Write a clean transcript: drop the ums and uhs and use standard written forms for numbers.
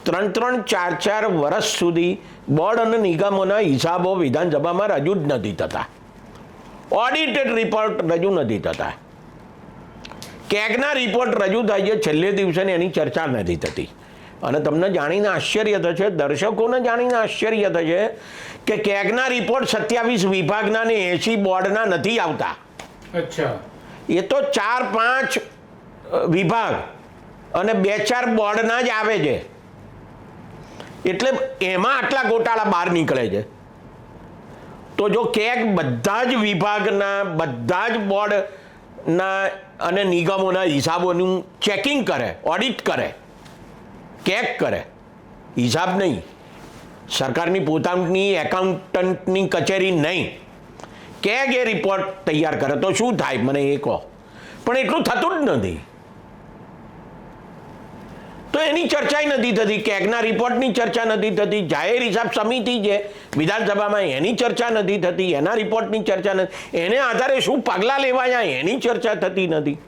3-3, 4-4 વર્ષ સુધી બોર્ડ અને નિગમોના હિસાબો વિધાનસભામાં રજૂ જ નથી થતા. ઓડિટેડ રિપોર્ટ રજૂ નથી થતા. કેગના રિપોર્ટ રજૂ થાય છે છેલ્લે દિવસે એની ચર્ચા નથી થતી. અને તમને જાણીને આશ્ચર્ય થશે, દર્શકોને જાણીને આશ્ચર્ય થશે કે કેગના રિપોર્ટ 27 વિભાગના ને 80 બોર્ડના નથી આવતા. અચ્છા, એ તો 4-5 વિભાગ અને 2-4 બોર્ડના જ આવે છે. એટલે એમાં આટલા ગોટાળા બહાર નીકળે છે. તો જો કેગ બધા જ વિભાગના, બધા જ બોર્ડના અને નિગમોના હિસાબોનું ચેકિંગ કરે, ઓડિટ કરે, કેગ કરે, હિસાબ નહીં, સરકારની પોતાની એકાઉન્ટન્ટની કચેરી નહીં, કેગ એ રિપોર્ટ તૈયાર કરે તો શું થાય મને એ કહો. પણ એટલું થતું જ નથી. તો એની ચર્ચા નથી થતી. કેગના રિપોર્ટની ચર્ચા નથી થતી. જાહેર હિસાબ સમિતિ છે વિધાનસભામાં એની ચર્ચા નથી થતી. એના રિપોર્ટની ચર્ચા નથી. એને આધારે શું પગલાં લેવાયા એની ચર્ચા થતી નથી.